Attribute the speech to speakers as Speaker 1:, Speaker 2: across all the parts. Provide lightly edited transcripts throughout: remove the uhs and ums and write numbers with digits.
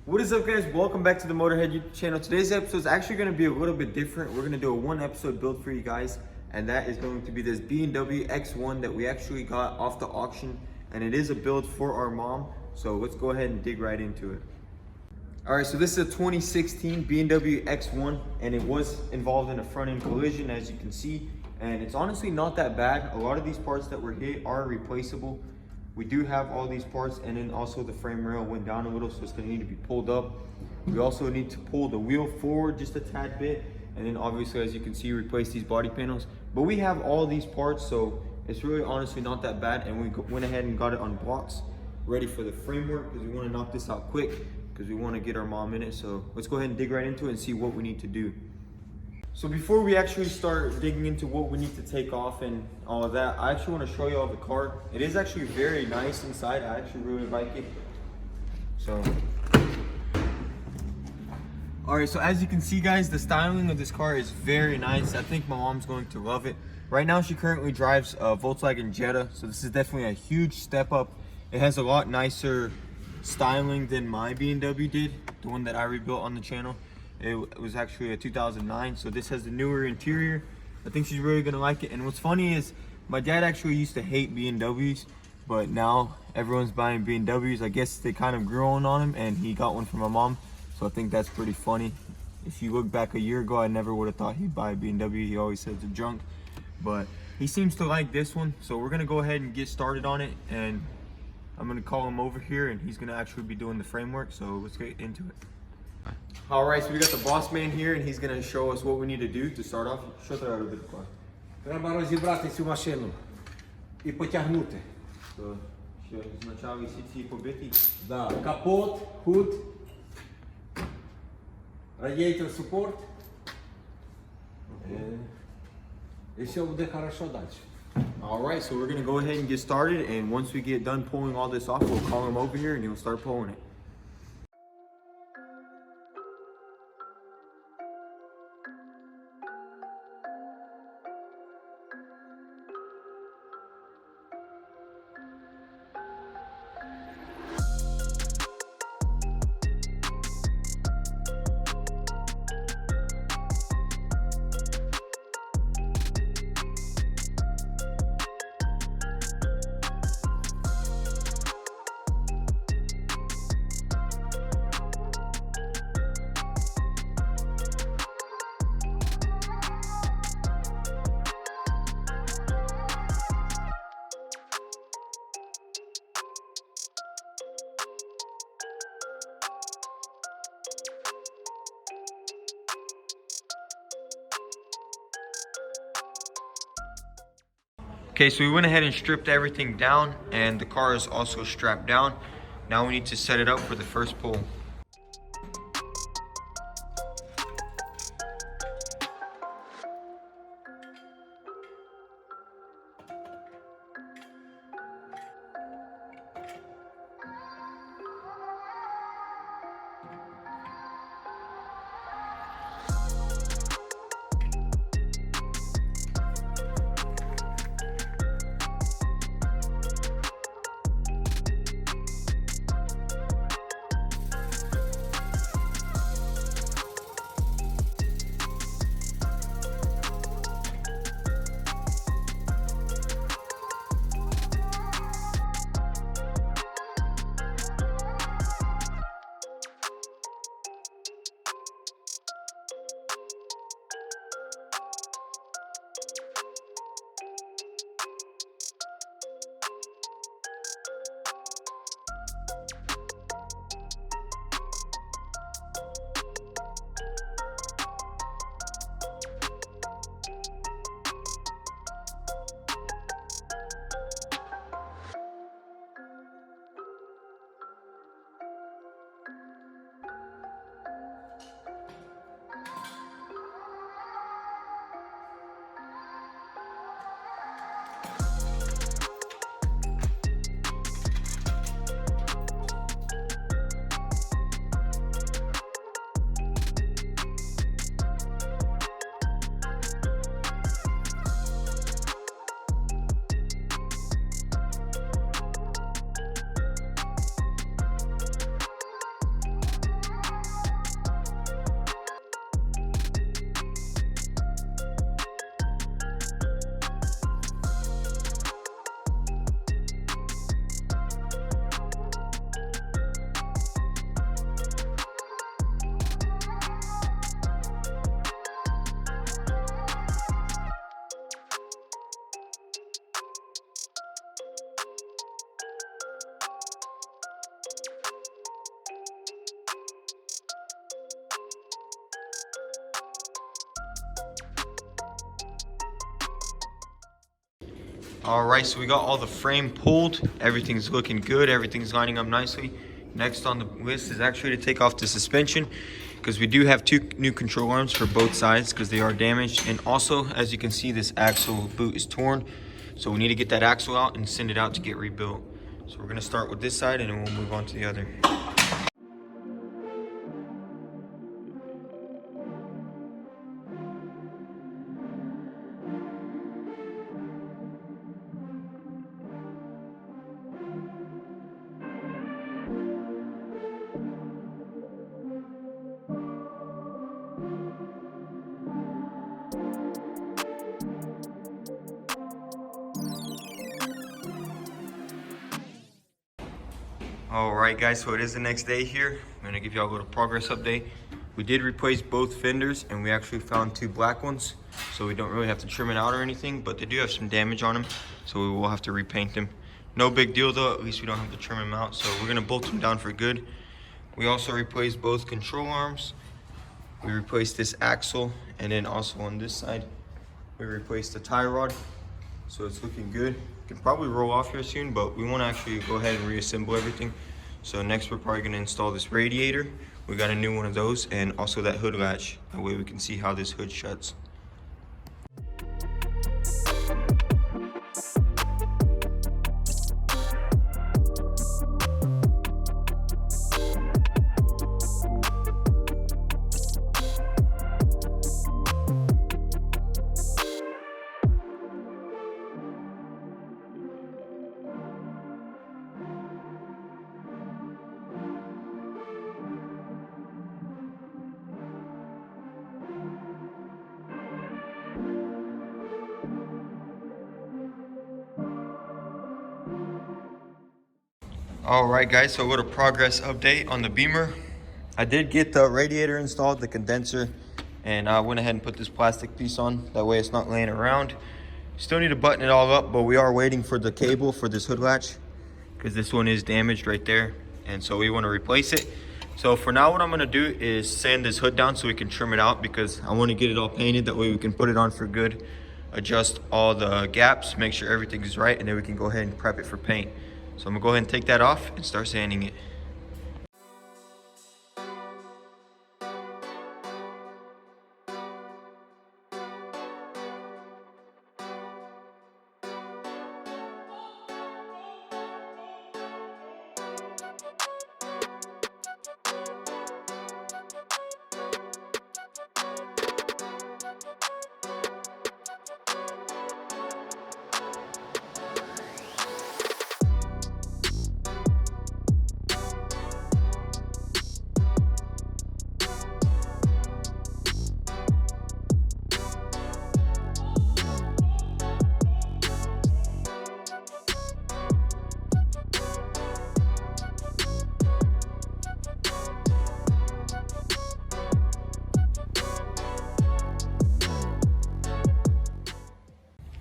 Speaker 1: What is up, guys? Welcome back to the Motorhead YouTube channel. Today's episode is actually going to be a little bit different. We're going to do a one episode build for you guys, and that is going to be this BMW X1 that we actually got off the auction, and it is a build for our mom. So let's go ahead and dig right into it. All right, so this is a 2016 BMW X1, and it was involved in a front end collision, as you can see, and it's honestly not that bad. A lot of these parts that were hit are replaceable. We do have all these parts, and then also the frame rail went down a little, so it's gonna need to be pulled up. We also need to pull the wheel forward just a tad bit, and then obviously, as you can see, replace these body panels. But we have all these parts, so it's really honestly not that bad, and we went ahead and got it on blocks, ready for the framework, because we wanna knock this out quick, because we wanna get our mom in it. So let's go ahead and dig right into it and see what we need to do. So before we actually start digging into what we need to take off and all of that, I actually want to show you all the car. It is actually very nice inside. I actually really like it. So, all right, so as you can see, guys, the styling of this car is very nice. I think my mom's going to love it. Right now, she currently drives a Volkswagen Jetta, so this is definitely a huge step up. It has a lot nicer styling than my BMW did, the one that I rebuilt on the channel. It was actually a 2009, so this has the newer interior. I think she's really gonna like it. And what's funny is my dad actually used to hate BMWs, but now everyone's buying BMWs. I guess they kind of grew on him, and he got one for my mom, so I think that's pretty funny. If you look back a year ago, I never would have thought he'd buy a BMW. He always says it's junk, but he seems to like this one. So we're gonna go ahead and get started on it, and I'm gonna call him over here, and he's gonna actually be doing the framework. So let's get into it. All right, so we got the boss man here, and he's gonna show us what we need to do to start off. Що треба робити?
Speaker 2: Треба розібрати цю машину і потягнути.
Speaker 1: So, що спочатку всі ці побиті?
Speaker 2: Да. Капот, худ, радіатор супорт. І все буде хорошо далі.
Speaker 1: All right, so we're gonna go ahead and get started, and once we get done pulling all this off, we'll call him over here, and he'll start pulling it. Okay, so we went ahead and stripped everything down, and the car is also strapped down. Now we need to set it up for the first pull. All right, so we got all the frame pulled. Everything's looking good. Everything's lining up nicely. Next on the list is actually to take off the suspension, because we do have 2 new control arms for both sides because they are damaged. And also, as you can see, this axle boot is torn. So we need to get that axle out and send it out to get rebuilt. So we're gonna start with this side and then we'll move on to the other. All right, guys, so it is the next day here. I'm gonna give y'all a little progress update. We did replace both fenders and we actually found 2 black ones. So we don't really have to trim it out or anything, but they do have some damage on them. So we will have to repaint them. No big deal though, at least we don't have to trim them out. So we're gonna bolt them down for good. We also replaced both control arms. We replaced this axle, and then also on this side, we replaced the tie rod. So it's looking good. Can probably roll off here soon, but we want to actually go ahead and reassemble everything. So next we're probably going to install this radiator. We got a new one of those, and also that hood latch. That way we can see how this hood shuts. All right, guys, so a little progress update on the Beamer. I did get the radiator installed, the condenser, and I went ahead and put this plastic piece on. That way it's not laying around. Still need to button it all up, but we are waiting for the cable for this hood latch because this one is damaged right there. And so we want to replace it. So for now, what I'm going to do is sand this hood down so we can trim it out, because I want to get it all painted. That way we can put it on for good, adjust all the gaps, make sure everything is right, and then we can go ahead and prep it for paint. So I'm gonna go ahead and take that off and start sanding it.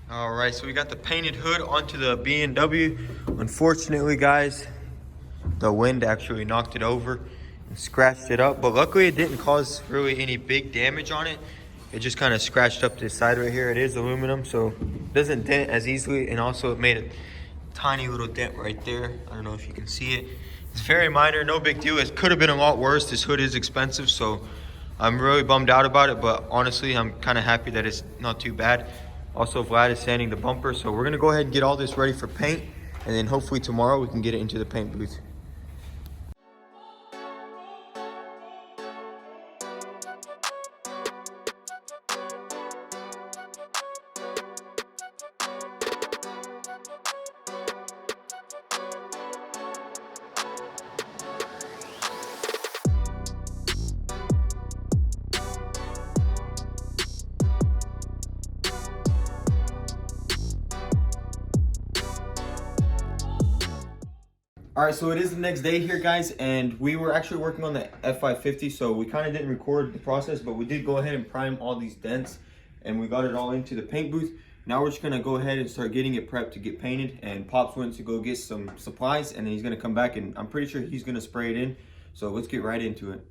Speaker 1: All right, so we got the painted hood onto the BMW. Unfortunately, guys, the wind actually knocked it over and scratched it up, but luckily it didn't cause really any big damage on it. It just kind of scratched up this side right here. It is aluminum, so it doesn't dent as easily, and also it made a tiny little dent right there. I don't know if you can see it. It's very minor, no big deal. It could have been a lot worse. This hood is expensive, so I'm really bummed out about it, but honestly, I'm kind of happy that it's not too bad. Also, Vlad is sanding the bumper, so we're gonna go ahead and get all this ready for paint, and then hopefully tomorrow we can get it into the paint booth. All right, so it is the next day here, guys, and we were actually working on the F550, so we kind of didn't record the process, but we did go ahead and prime all these dents, and we got it all into the paint booth. Now we're just gonna go ahead and start getting it prepped to get painted, and Pops went to go get some supplies, and then he's gonna come back, and I'm pretty sure he's gonna spray it in, so let's get right into it.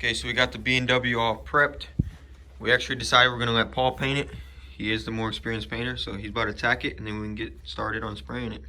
Speaker 1: Okay, so we got the BMW all prepped. We actually decided we're gonna let Paul paint it. He is the more experienced painter, so he's about to tack it, and then we can get started on spraying it.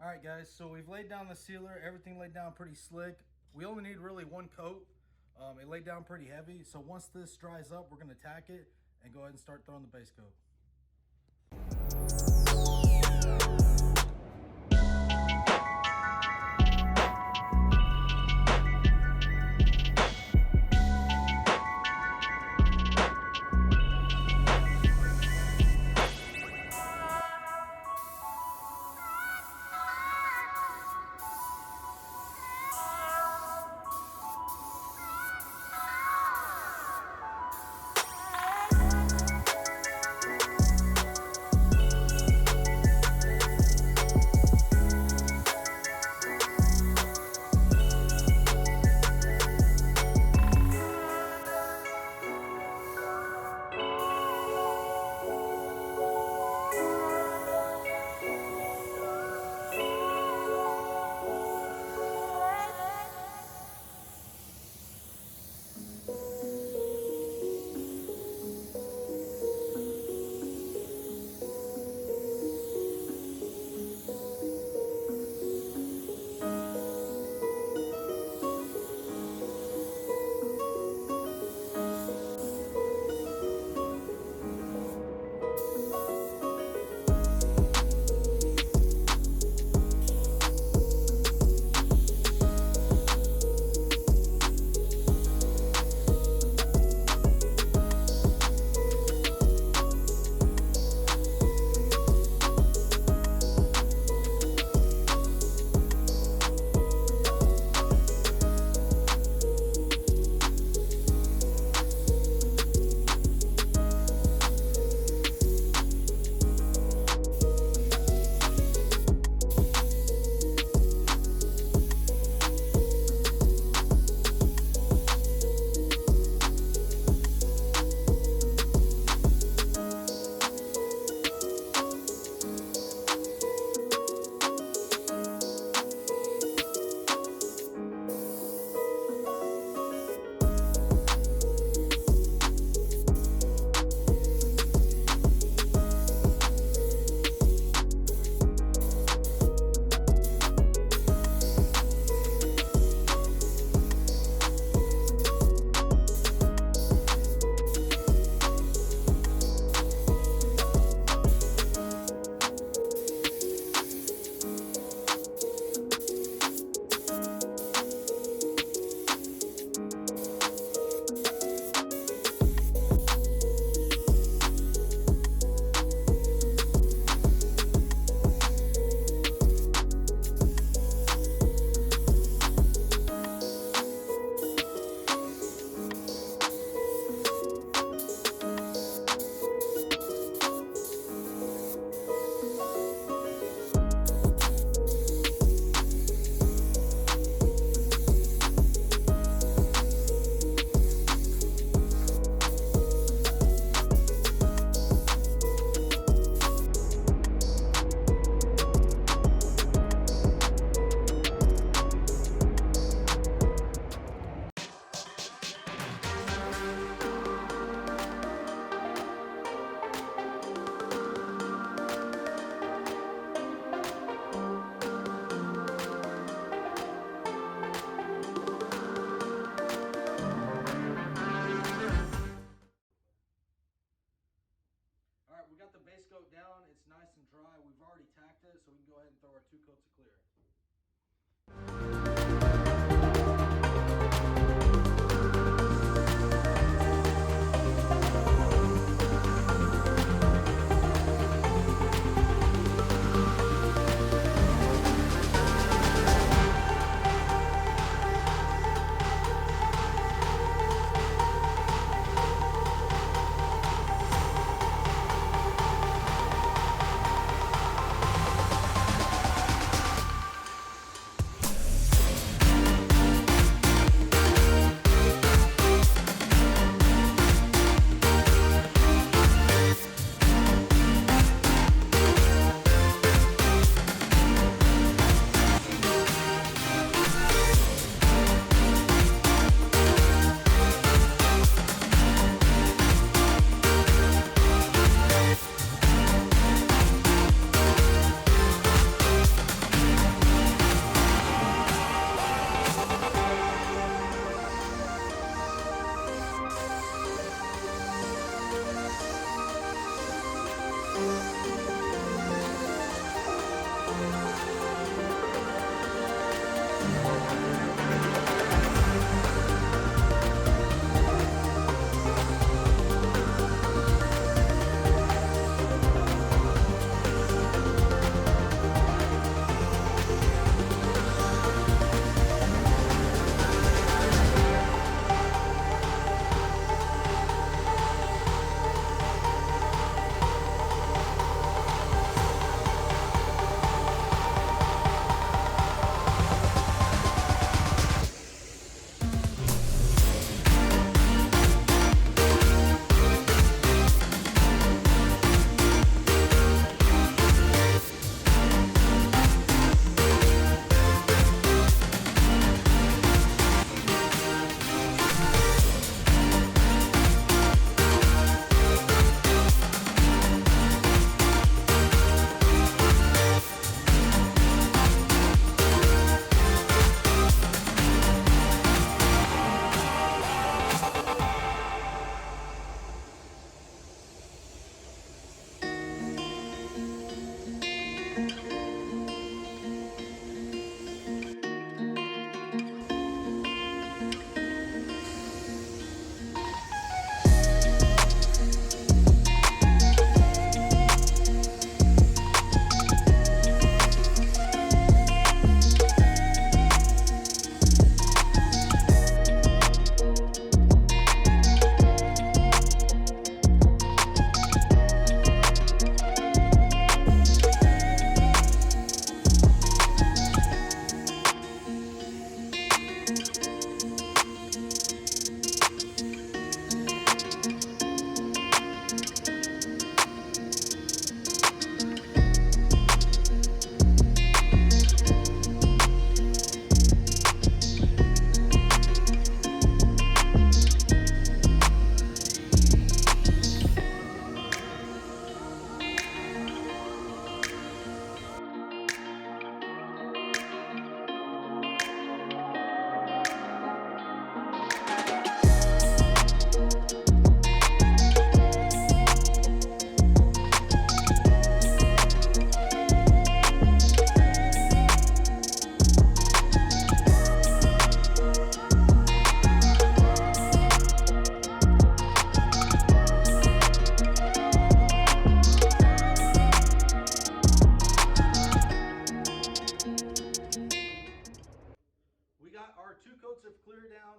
Speaker 3: Alright guys, so we've laid down the sealer, everything laid down pretty slick. We only need really one coat. It laid down pretty heavy, so once this dries up, we're going to tack it and go ahead and start throwing the base coat. coat down, it's nice and dry. We've already tacked it, so we can go ahead and throw our 2 coats of clear.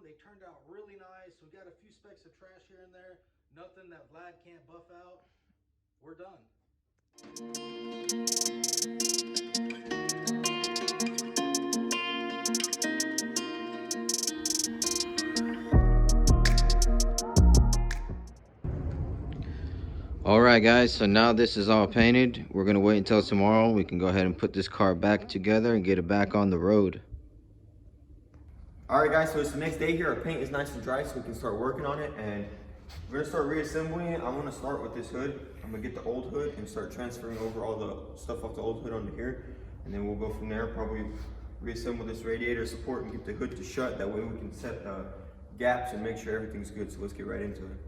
Speaker 3: They turned out really nice. We got a few specks of trash here and there. Nothing that Vlad can't buff out. We're done.
Speaker 1: Alright guys, so now this is all painted. We're gonna wait until tomorrow. We can go ahead and put this car back together and get it back on the road. Alright guys, so it's the next day here. Our paint is nice and dry, so we can start working on it, and we're gonna start reassembling it. I'm gonna start with this hood. I'm gonna get the old hood and start transferring over all the stuff off the old hood onto here, and then we'll go from there. Probably reassemble this radiator support and get the hood to shut. That way we can set the gaps and make sure everything's good. So let's get right into it.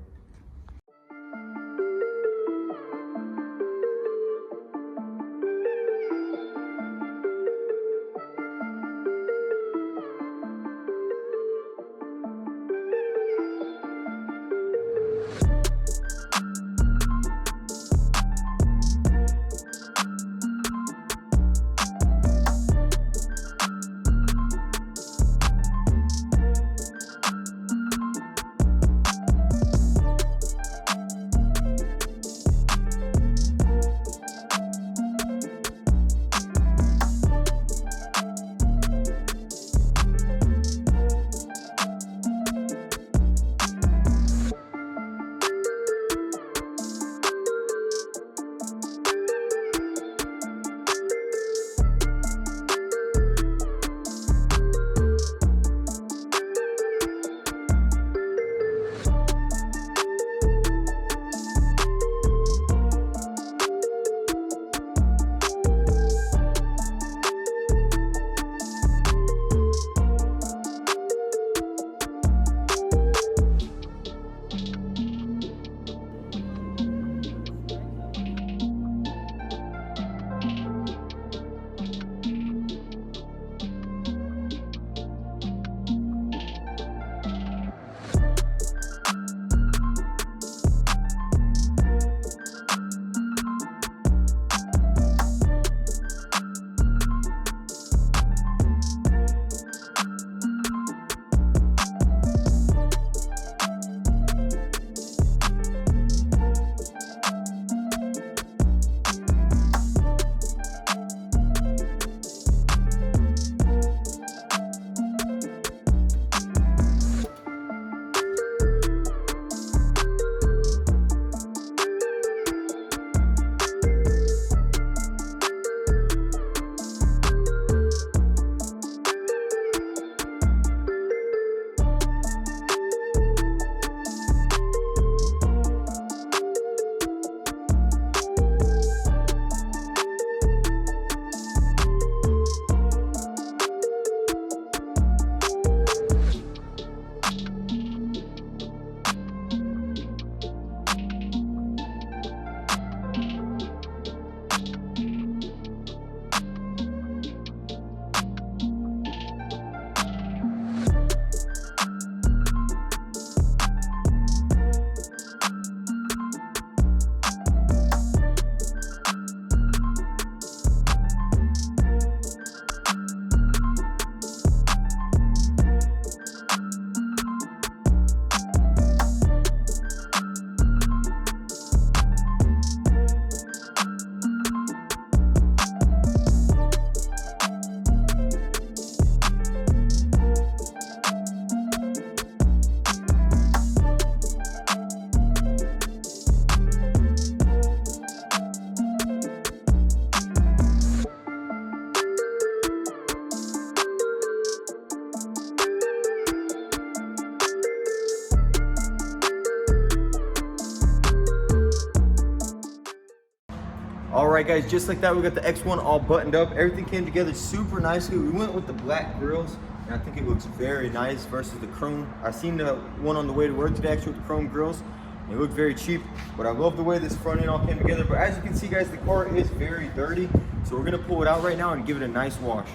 Speaker 1: All right, guys, just like that, we got the X1 all buttoned up. Everything came together super nicely. We went with the black grills, and I think it looks very nice versus the chrome. I seen the one on the way to work today actually with the chrome grills. It looked very cheap, but I love the way this front end all came together. But as you can see, guys, the car is very dirty, so we're gonna pull it out right now and give it a nice wash.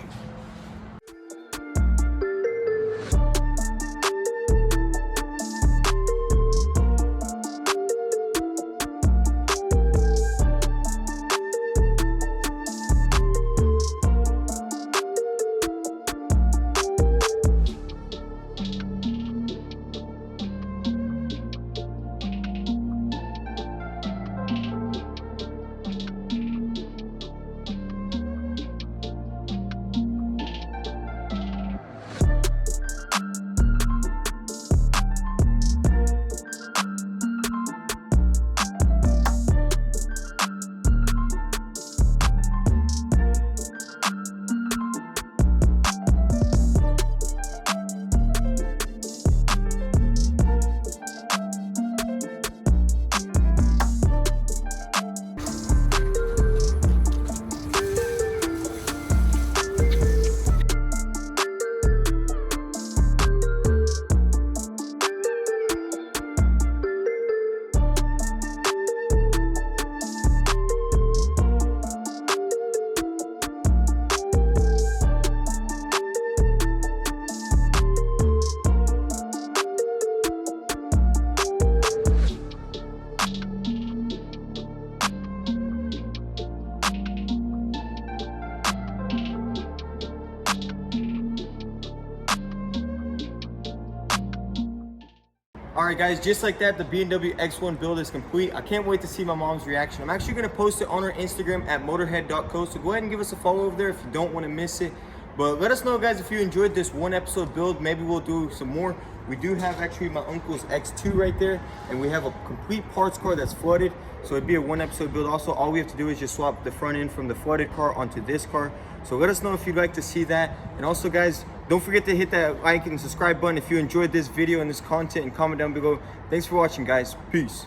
Speaker 1: All right, guys, just like that, the BMW X1 build is complete. I can't wait to see my mom's reaction. I'm actually gonna post it on our Instagram at motorhead.co, so go ahead and give us a follow over there if you don't wanna miss it. But let us know, guys, if you enjoyed this one episode build. Maybe we'll do some more. We do have actually my uncle's X2 right there, and we have a complete parts car that's flooded, so it'd be a one episode build. Also, all we have to do is just swap the front end from the flooded car onto this car. So let us know if you'd like to see that. And also, guys, don't forget to hit that like and subscribe button if you enjoyed this video and this content, and comment down below. Thanks for watching, guys. Peace.